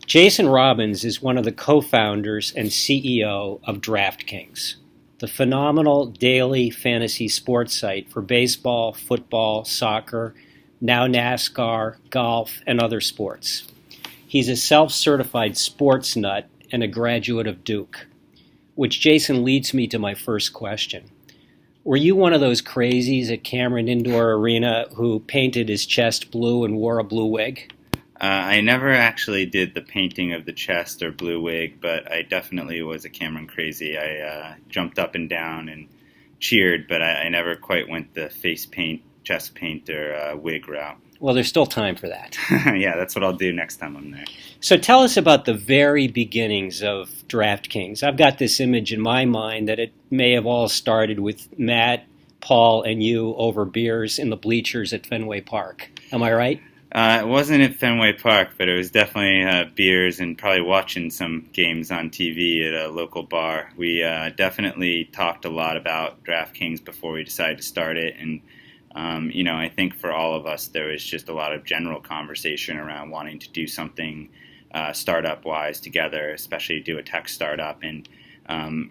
Jason Robbins is one of the co-founders and CEO of DraftKings, the phenomenal daily fantasy sports site for baseball, football, soccer, now NASCAR, golf, and other sports. He's a self-certified sports nut and a graduate of Duke, which, Jason, leads me to my first question. Were you one of those crazies at Cameron Indoor Arena who painted his chest blue and wore a blue wig? I never actually did the painting of the chest or blue wig, but I definitely was a Cameron crazy. I jumped up and down and cheered, but I never quite went the face paint, chest paint, or wig route. Well, there's still time for that. Yeah, that's what I'll do next time I'm there. So tell us about the very beginnings of DraftKings. I've got this image in my mind that it may have all started with Matt, Paul, and you over beers in the bleachers at Fenway Park. Am I right? It wasn't at Fenway Park, but it was definitely beers and probably watching some games on TV at a local bar. We definitely talked a lot about DraftKings before we decided to start it, and I think for all of us there was just a lot of general conversation around wanting to do something startup-wise together, especially do a tech startup, and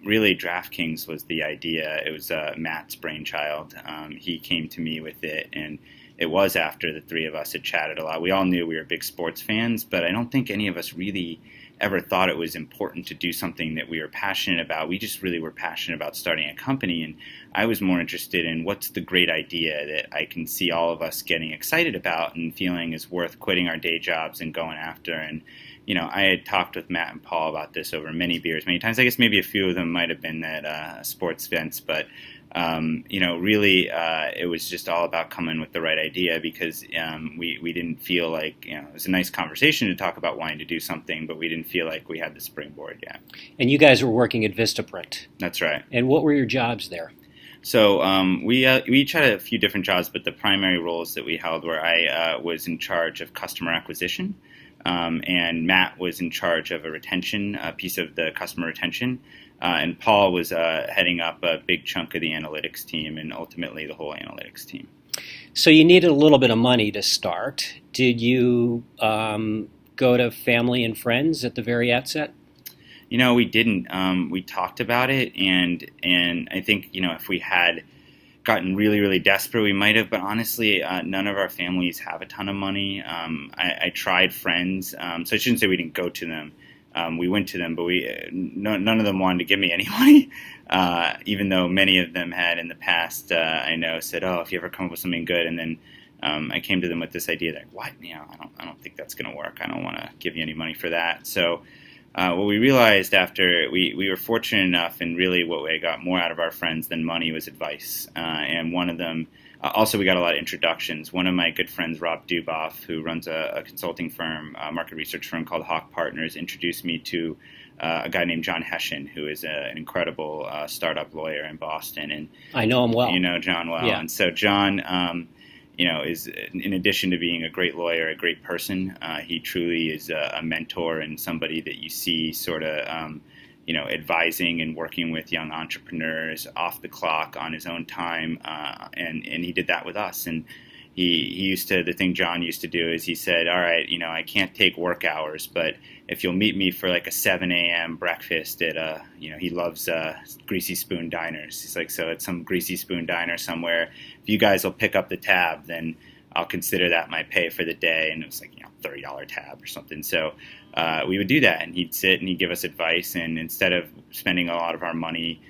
really DraftKings was the idea. It was Matt's brainchild. He came to me with it, and it was after the three of us had chatted a lot. We all knew we were big sports fans, but I don't think any of us really ever thought it was important to do something that we were passionate about. We just really were passionate about starting a company, and I was more interested in what's the great idea that I can see all of us getting excited about and feeling is worth quitting our day jobs and going after. And I had talked with Matt and Paul about this over many beers, many times. I guess maybe a few of them might have been at sports events, but really, it was just all about coming with the right idea because we didn't feel like, it was a nice conversation to talk about wanting to do something, but we didn't feel like we had the springboard yet. And you guys were working at Vistaprint. That's right. And what were your jobs there? So we each had a few different jobs, but the primary roles that we held were I was in charge of customer acquisition, and Matt was in charge of a piece of the customer retention. And Paul was heading up a big chunk of the analytics team and ultimately the whole analytics team. So you needed a little bit of money to start. Did you go to family and friends at the very outset? We didn't. We talked about it, and I think, if we had gotten really, really desperate, we might have. But honestly, none of our families have a ton of money. I tried friends, so I shouldn't say we didn't go to them. We went to them, but none of them wanted to give me any money, even though many of them had in the past, I know, said, "Oh, if you ever come up with something good." And then I came to them with this idea that, what? I don't think that's going to work. I don't want to give you any money for that. So what we realized after we were fortunate enough, and really what we got more out of our friends than money was advice. And one of them, also we got a lot of introductions. One of my good friends, Rob Duboff, who runs a consulting firm, a market research firm called Hawk Partners, introduced me to a guy named John Hessian, who is an incredible startup lawyer in Boston. And I know him well. You know John well. Yeah. And so John, is, in addition to being a great lawyer, a great person. He truly is a mentor and somebody that you see sort of, advising and working with young entrepreneurs off the clock on his own time. And he did that with us. And the thing John used to do is he said, all right, I can't take work hours, but if you'll meet me for like a 7 a.m. breakfast at he loves Greasy Spoon Diners. He's like, so at some Greasy Spoon Diner somewhere, if you guys will pick up the tab, then I'll consider that my pay for the day. And it was like, $30 tab or something. So we would do that, and he'd sit and he'd give us advice. And instead of spending a lot of our money,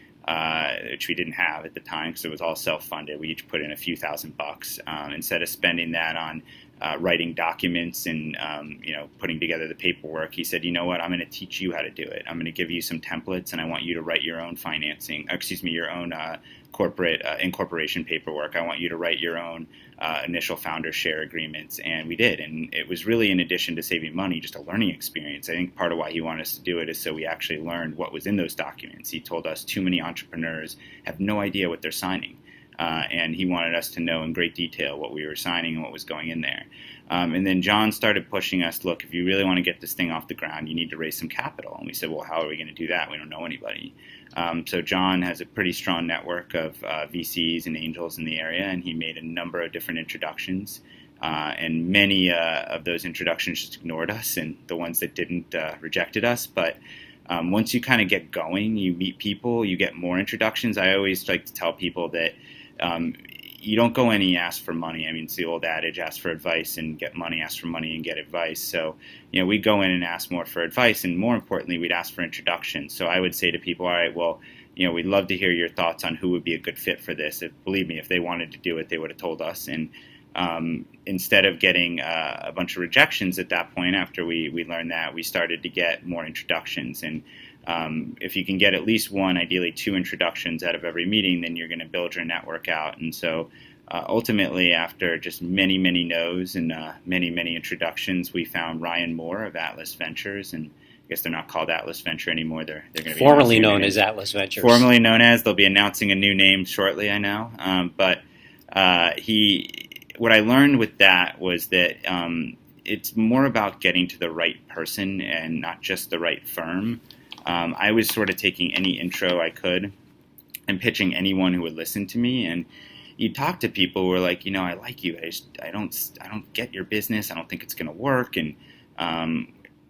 which we didn't have at the time because it was all self-funded, we each put in a few $1,000. Instead of spending that on writing documents and putting together the paperwork, he said, you know what, I'm going to teach you how to do it. I'm going to give you some templates, and I want you to write your own your own corporate incorporation paperwork. I want you to write your own initial founder share agreements. And we did. And it was really, in addition to saving money, just a learning experience. I think part of why he wanted us to do it is so we actually learned what was in those documents. He told us too many entrepreneurs have no idea what they're signing. And he wanted us to know in great detail what we were signing and what was going in there. And then John started pushing us, look, if you really want to get this thing off the ground, you need to raise some capital. And we said, well, how are we going to do that? We don't know anybody. So John has a pretty strong network of VCs and angels in the area, and he made a number of different introductions. And many of those introductions just ignored us, and the ones that didn't rejected us. But once you kind of get going, you meet people, you get more introductions. I always like to tell people that you don't go in and you ask for money. I mean, it's the old adage, ask for advice and get money, ask for money and get advice. So, we go in and ask more for advice, and more importantly, we'd ask for introductions. So I would say to people, all right, well, we'd love to hear your thoughts on who would be a good fit for this. Believe me, if they wanted to do it, they would have told us. And instead of getting a bunch of rejections at that point, after we learned that, we started to get more introductions. And if you can get at least one, ideally 2 introductions out of every meeting, then you're going to build your network out. And so ultimately, after just many, many no's and many, many introductions, we found Ryan Moore of Atlas Ventures. And I guess they're not called Atlas Venture anymore. They're going to be formerly known as Atlas Ventures. Formerly known as. They'll be announcing a new name shortly, I know. But what I learned with that was that it's more about getting to the right person and not just the right firm. I was sort of taking any intro I could and pitching anyone who would listen to me. And you talk to people who are like, I like you. I don't get your business. I don't think it's going to work. And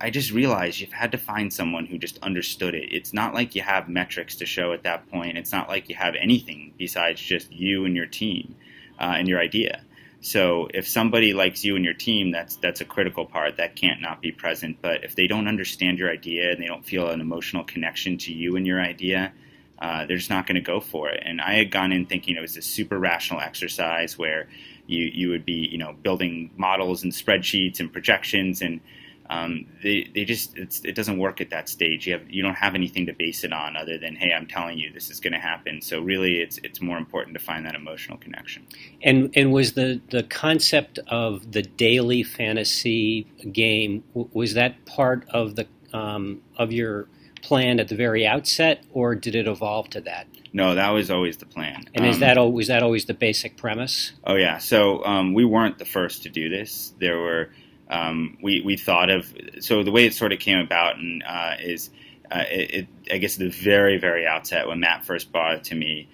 I just realized you've had to find someone who just understood it. It's not like you have metrics to show at that point. It's not like you have anything besides just you and your team and your idea. So if somebody likes you and your team, that's a critical part. That can't not be present. But if they don't understand your idea and they don't feel an emotional connection to you and your idea, they're just not going to go for it. And I had gone in thinking it was a super rational exercise where you would be, building models and spreadsheets and projections, and it doesn't work at that stage. You don't have anything to base it on other than, hey, I'm telling you this is going to happen. So really, it's more important to find that emotional connection. And was the concept of the daily fantasy game, was that part of the of your plan at the very outset, or did it evolve to that? No, that was always the plan. And was that always the basic premise? Oh yeah. So we weren't the first to do this. There were. We thought of, so the way it sort of came about and is, I guess at the very, very outset when Matt first brought it to me,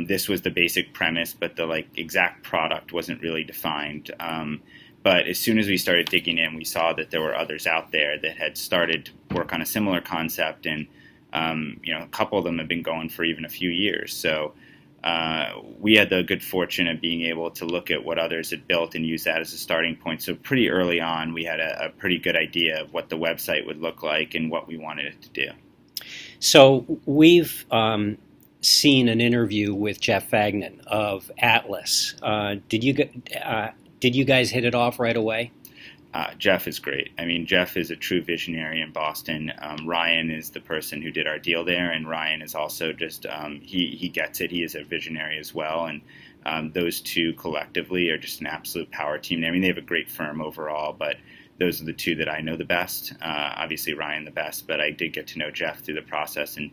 this was the basic premise, but the exact product wasn't really defined. But as soon as we started digging in, we saw that there were others out there that had started to work on a similar concept, and a couple of them have been going for even a few years. So we had the good fortune of being able to look at what others had built and use that as a starting point. So pretty early on, we had a pretty good idea of what the website would look like and what we wanted it to do. So we've seen an interview with Jeff Fagnan of Atlas. Did you guys hit it off right away? Jeff is great. I mean, Jeff is a true visionary in Boston. Ryan is the person who did our deal there, and Ryan is also just, he gets it. He is a visionary as well, and those two collectively are just an absolute power team. I mean, they have a great firm overall, but those are the two that I know the best. Obviously, Ryan the best, but I did get to know Jeff through the process. And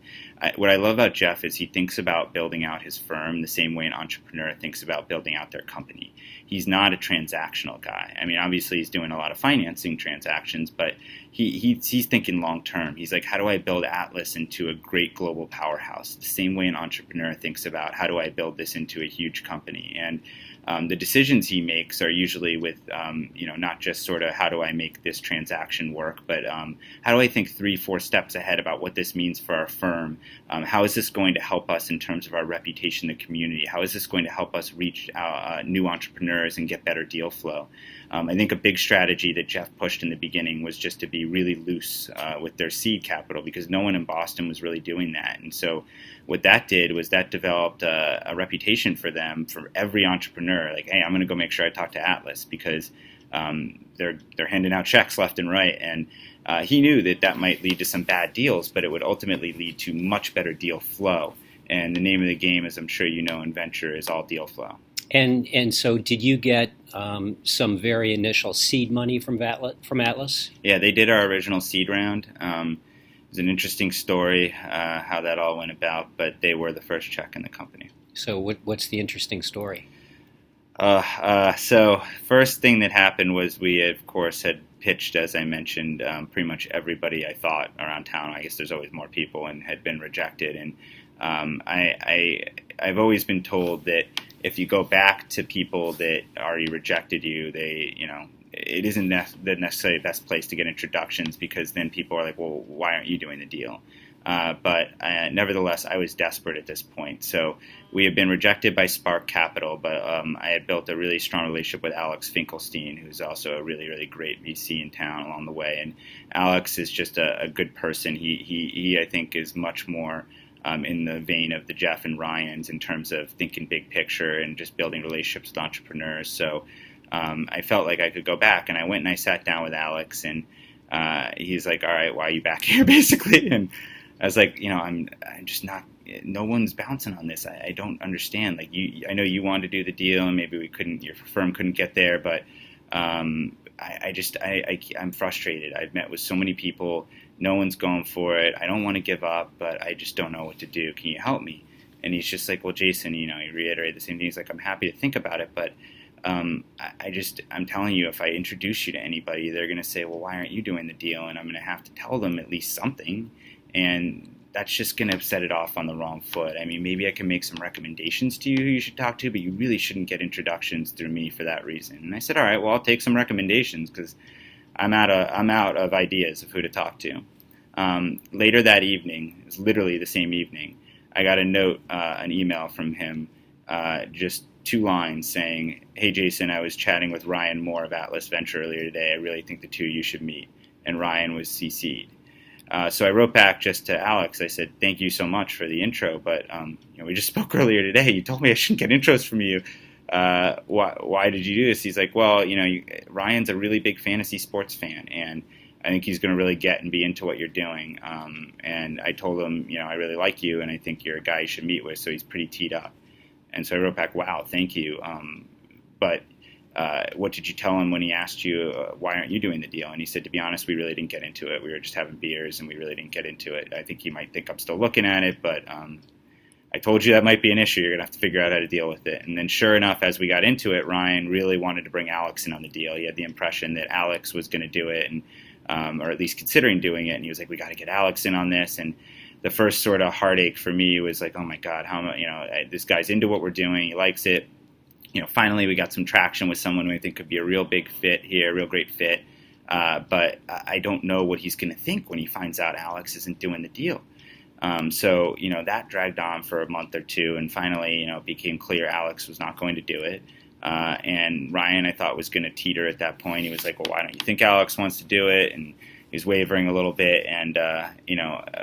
what I love about Jeff is he thinks about building out his firm the same way an entrepreneur thinks about building out their company. He's not a transactional guy. I mean, obviously, he's doing a lot of financing transactions, but he's thinking long term. He's like, how do I build Atlas into a great global powerhouse? The same way an entrepreneur thinks about how do I build this into a huge company. And the decisions he makes are usually with, not just sort of how do I make this transaction work, but how do I think 3-4 steps ahead about what this means for our firm? How is this going to help us in terms of our reputation in the community? How is this going to help us reach new entrepreneurs and get better deal flow? I think a big strategy that Jeff pushed in the beginning was just to be really loose with their seed capital, because no one in Boston was really doing that. And so what that did was that developed a reputation for them, for every entrepreneur. Like, hey, I'm going to go make sure I talk to Atlas because they're handing out checks left and right. And he knew that might lead to some bad deals, but it would ultimately lead to much better deal flow. And the name of the game, as I'm sure you know in venture, is all deal flow. And so did you get some very initial seed money from Atlas? Yeah, they did our original seed round. It was an interesting story how that all went about, but they were the first check in the company. So what's the interesting story? So first thing that happened was we, of course, had pitched, as I mentioned, pretty much everybody I thought around town. I guess there's always more people, and had been rejected. And I've always been told that if you go back to people that already rejected you, it isn't necessarily the best place to get introductions, because then people are like, well, why aren't you doing the deal? But nevertheless, I was desperate at this point. So we had been rejected by Spark Capital, but I had built a really strong relationship with Alex Finkelstein, who's also a really, really great VC in town along the way. And Alex is just a good person. He I think, is much more in the vein of the Jeff and Ryans in terms of thinking big picture and just building relationships with entrepreneurs. So I felt like I could go back, and I went and I sat down with Alex, and he's like, all right, why are you back here, basically? And I was like, I'm just not, no one's bouncing on this. I don't understand. Like, I know you wanted to do the deal, and maybe your firm couldn't get there, but I'm frustrated. I've met with so many people. No one's going for it. I don't want to give up, but I just don't know what to do. Can you help me? And he's just like, well, Jason, he reiterated the same thing. He's like, I'm happy to think about it, but I'm telling you, if I introduce you to anybody, they're going to say, well, why aren't you doing the deal? And I'm going to have to tell them at least something. And that's just going to set it off on the wrong foot. I mean, maybe I can make some recommendations to you who you should talk to, but you really shouldn't get introductions through me for that reason. And I said, all right, well, I'll take some recommendations, because I'm out of ideas of who to talk to. Later that evening, it was literally the same evening, I got a note, an email from him, just 2 lines saying, hey, Jason, I was chatting with Ryan Moore of Atlas Venture earlier today. I really think the two of you should meet. And Ryan was CC'd. So I wrote back just to Alex. I said, thank you so much for the intro, but we just spoke earlier today. You told me I shouldn't get intros from you. Why did you do this? He's like, well, Ryan's a really big fantasy sports fan, and I think he's going to really get and be into what you're doing. And I told him, I really like you, and I think you're a guy you should meet with, so he's pretty teed up. And so I wrote back, wow, thank you. But what did you tell him when he asked you, why aren't you doing the deal? And he said, to be honest, we really didn't get into it. We were just having beers, and we really didn't get into it. I think you might think I'm still looking at it, but I told you that might be an issue. You're going to have to figure out how to deal with it. And then sure enough, as we got into it, Ryan really wanted to bring Alex in on the deal. He had the impression that Alex was going to do it, and or at least considering doing it. And he was like, we got to get Alex in on this. And the first sort of heartache for me was like, oh my God, this guy's into what we're doing. He likes it. Finally we got some traction with someone who I think could be a real big fit here, a real great fit. But I don't know what he's going to think when he finds out Alex isn't doing the deal. So that dragged on for a month or two. And finally, it became clear Alex was not going to do it. And Ryan, I thought, was going to teeter at that point. He was like, well, why don't you think Alex wants to do it? And he was wavering a little bit. And,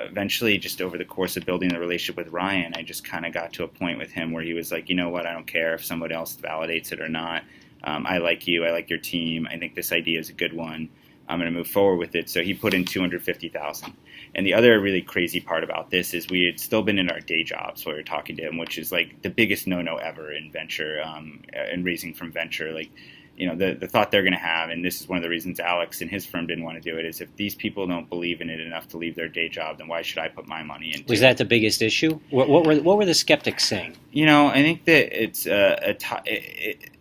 eventually, just over the course of building the relationship with Ryan, I just kind of got to a point with him where he was like, you know what, I don't care if somebody else validates it or not. I like you. I like your team. I think this idea is a good one. I'm going to move forward with it. So he put in $250,000. And the other really crazy part about this is we had still been in our day jobs while we were talking to him, which is like the biggest no-no ever in venture, in raising from venture. Like, the thought they're going to have, and this is one of the reasons Alex and his firm didn't want to do it, is if these people don't believe in it enough to leave their day job, then why should I put my money into it? Was that the biggest issue? What were the skeptics saying? I think that it's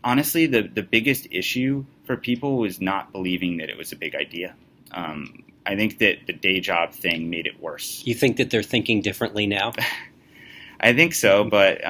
honestly, the biggest issue for people was not believing that it was a big idea. I think that the day job thing made it worse. You think that they're thinking differently now? I think so, but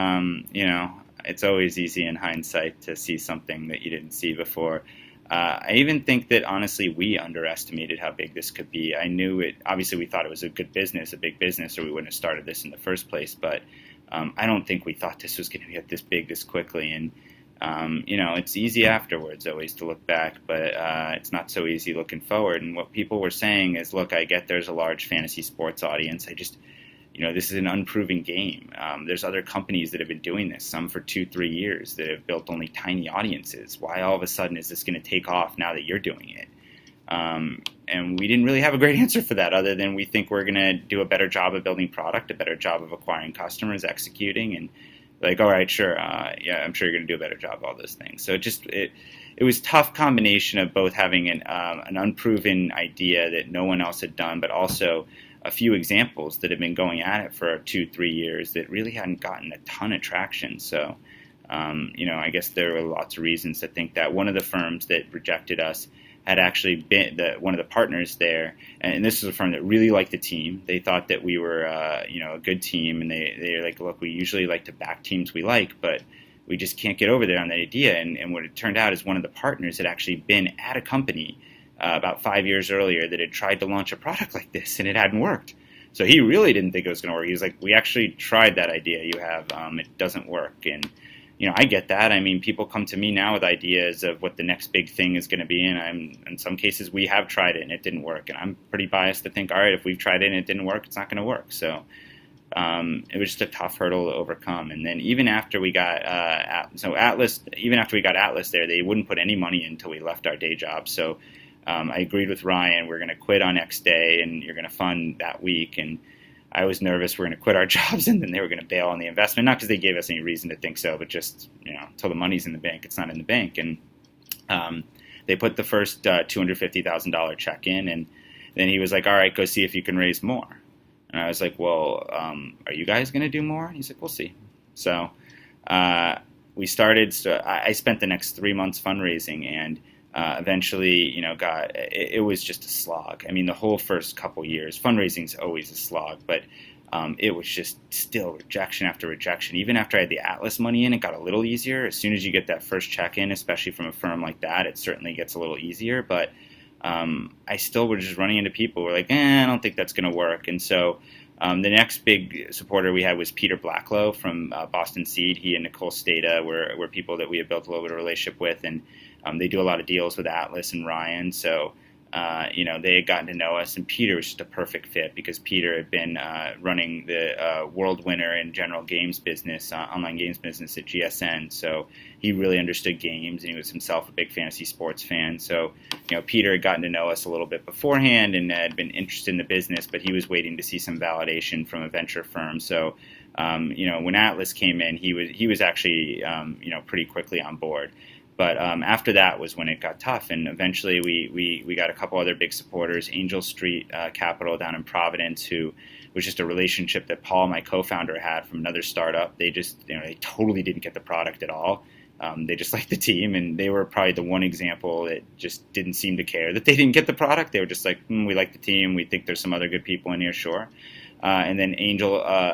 it's always easy in hindsight to see something that you didn't see before. I even think that, honestly, we underestimated how big this could be. I knew it. Obviously, we thought it was a good business, a big business, or we wouldn't have started this in the first place. But I don't think we thought this was going to get this big this quickly. And, it's easy afterwards always to look back, but it's not so easy looking forward. And what people were saying is, look, I get there's a large fantasy sports audience. This is an unproven game. There's other companies that have been doing this, some for 2-3 years, that have built only tiny audiences. Why all of a sudden is this going to take off now that you're doing it? And we didn't really have a great answer for that, other than we think we're going to do a better job of building product, a better job of acquiring customers, executing, and like, all right, sure, I'm sure you're going to do a better job of all those things. So it was a tough combination of both having an unproven idea that no one else had done, but also a few examples that have been going at it for 2-3 years that really hadn't gotten a ton of traction. So, I guess there were lots of reasons to think that. One of the firms that rejected us had actually been one of the partners there, and this was a firm that really liked the team. They thought that we were, a good team, and they're like, look, we usually like to back teams we like, but we just can't get over there on that idea. And what it turned out is one of the partners had actually been at a company about 5 years earlier that had tried to launch a product like this, and it hadn't worked. So he really didn't think it was going to work. He was like, we actually tried that idea you have. It doesn't work. And, I get that. I mean, people come to me now with ideas of what the next big thing is going to be. And in some cases, we have tried it and it didn't work. And I'm pretty biased to think, all right, if we've tried it and it didn't work, it's not going to work. So it was just a tough hurdle to overcome. And then even after we got Atlas there, they wouldn't put any money in until we left our day job. So I agreed with Ryan, we're going to quit on X day and you're going to fund that week. And I was nervous we're going to quit our jobs and then they were going to bail on the investment, not because they gave us any reason to think so, but just, until the money's in the bank, it's not in the bank. And they put the first $250,000 check in, and then he was like, all right, go see if you can raise more. And I was like, well, are you guys going to do more? And he's like, we'll see. So we started. So I spent the next 3 months fundraising, and eventually, it was just a slog. I mean, the whole first couple years, fundraising is always a slog, but it was just still rejection after rejection. Even after I had the Atlas money in, it got a little easier. As soon as you get that first check in, especially from a firm like that, it certainly gets a little easier. But I still was just running into people who were like, I don't think that's going to work. And so the next big supporter we had was Peter Blacklow from Boston Seed. He and Nicole Stata were people that we had built a little bit of a relationship with, and they do a lot of deals with Atlas and Ryan. So, they had gotten to know us, and Peter was just a perfect fit because Peter had been running the world winner in general games business, online games business at GSN. So he really understood games, and he was himself a big fantasy sports fan. So, Peter had gotten to know us a little bit beforehand and had been interested in the business, but he was waiting to see some validation from a venture firm. So, when Atlas came in, he was actually, pretty quickly on board. But after that was when it got tough, and eventually we got a couple other big supporters, Angel Street Capital down in Providence, who was just a relationship that Paul, my co-founder, had from another startup. They just, they totally didn't get the product at all. They just liked the team, and they were probably the one example that just didn't seem to care that they didn't get the product. They were just like, we like the team. We think there's some other good people in here, sure. And then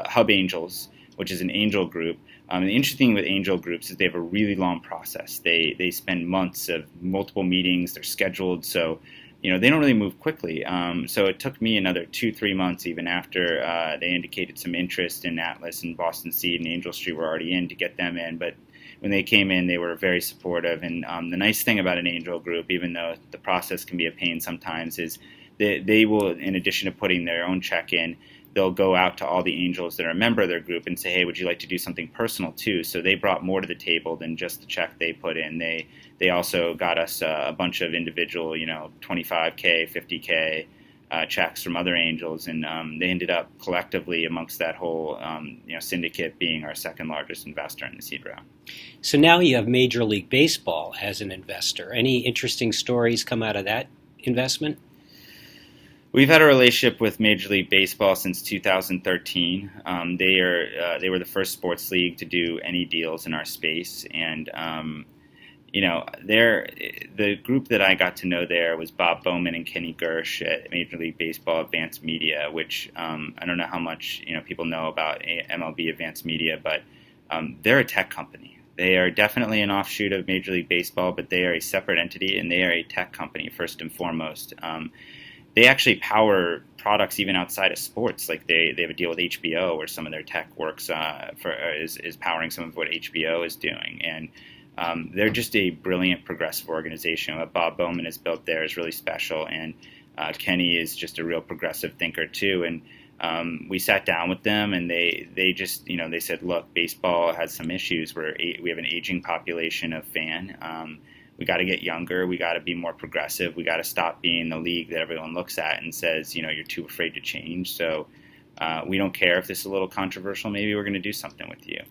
Hub Angels, which is an angel group. The interesting thing with angel groups is they have a really long process. They spend months of multiple meetings. They're scheduled, so they don't really move quickly. So it took me another 2-3 months, even after they indicated some interest in Atlas and Boston Seed and Angel Street were already in, to get them in. But when they came in, they were very supportive. And the nice thing about an angel group, even though the process can be a pain sometimes, is they will, in addition to putting their own check in, they'll go out to all the angels that are a member of their group and say, hey, would you like to do something personal too? So they brought more to the table than just the check they put in. They also got us a bunch of individual, $25K, $50K checks from other angels, and they ended up collectively amongst that whole syndicate being our second largest investor in the seed round. So now you have Major League Baseball as an investor. Any interesting stories come out of that investment? We've had a relationship with Major League Baseball since 2013. They were the first sports league to do any deals in our space, and the group that I got to know there was Bob Bowman and Kenny Gersh at Major League Baseball Advanced Media, which I don't know how much people know about MLB Advanced Media, but they're a tech company. They are definitely an offshoot of Major League Baseball, but they are a separate entity, and they are a tech company first and foremost. They actually power products even outside of sports. Like they have a deal with HBO where some of their tech works is powering some of what HBO is doing. And they're just a brilliant progressive organization. What Bob Bowman has built there is really special. And Kenny is just a real progressive thinker too. And we sat down with them, and they just, they said, look, baseball has some issues. We have an aging population of fan. We got to get younger. We got to be more progressive. We got to stop being the league that everyone looks at and says, you're too afraid to change. So we don't care if this is a little controversial. Maybe we're going to do something with you.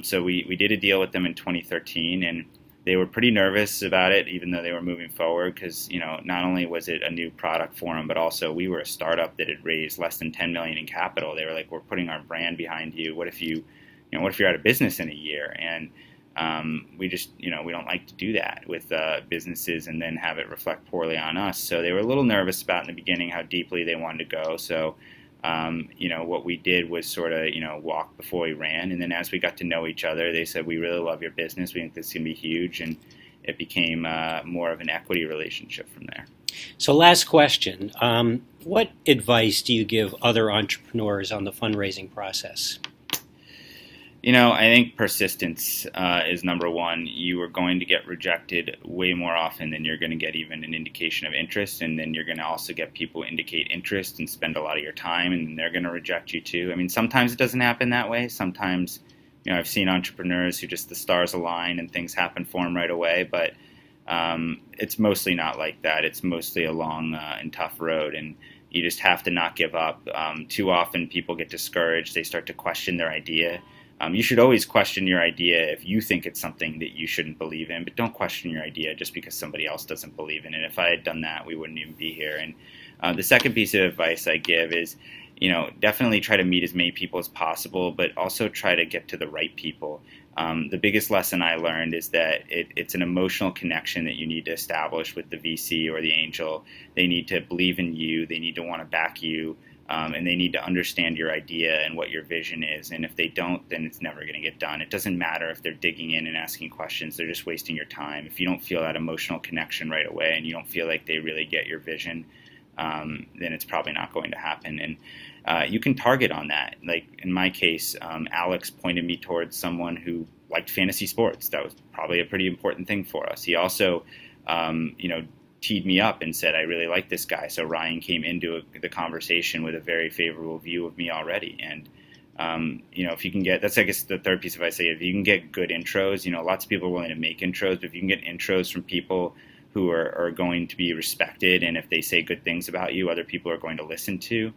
So we did a deal with them in 2013, and they were pretty nervous about it, even though they were moving forward, because not only was it a new product for them, but also we were a startup that had raised less than $10 million in capital. They were like, we're putting our brand behind you. What if what if you're out of business in a year? And we just, we don't like to do that with businesses and then have it reflect poorly on us. So they were a little nervous about in the beginning how deeply they wanted to go. So What we did was sort of, walk before we ran. And then as we got to know each other, they said, we really love your business. We think this is going to be huge. And it became more of an equity relationship from there. So last question. What advice do you give other entrepreneurs on the fundraising process? I think persistence is number one. You are going to get rejected way more often than you're going to get even an indication of interest. And then you're going to also get people who indicate interest and spend a lot of your time, and they're going to reject you too. I mean, sometimes it doesn't happen that way. Sometimes, I've seen entrepreneurs who just the stars align and things happen for them right away. But it's mostly not like that. It's mostly a long and tough road. And you just have to not give up. Too often people get discouraged. They start to question their idea. You should always question your idea if you think it's something that you shouldn't believe in, but don't question your idea just because somebody else doesn't believe in it. If I had done that, we wouldn't even be here. And the second piece of advice I give is, definitely try to meet as many people as possible, but also try to get to the right people. The biggest lesson I learned is that it's an emotional connection that you need to establish with the VC or the angel. They need to believe in you. They need to want to back you. And they need to understand your idea and what your vision is. And if they don't, then it's never going to get done. It doesn't matter if they're digging in and asking questions. They're just wasting your time. If you don't feel that emotional connection right away and you don't feel like they really get your vision, then it's probably not going to happen. And you can target on that. Like in my case, Alex pointed me towards someone who liked fantasy sports. That was probably a pretty important thing for us. He also, teed me up and said, I really like this guy. So Ryan came into the conversation with a very favorable view of me already. And, if you can get, that's, I guess, the third piece of advice, if you can get good intros, lots of people are willing to make intros, but if you can get intros from people who are going to be respected, and if they say good things about you, other people are going to listen to,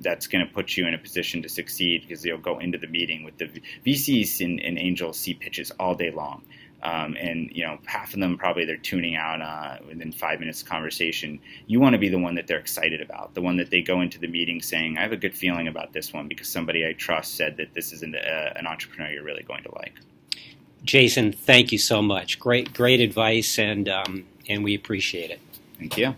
that's going to put you in a position to succeed, because they'll go into the meeting with the VCs and angels see pitches all day long. And half of them probably they're tuning out within 5 minutes of conversation. You want to be the one that they're excited about, the one that they go into the meeting saying, I have a good feeling about this one because somebody I trust said that this is an entrepreneur you're really going to like. Jason, thank you so much. Great advice, and we appreciate it. Thank you.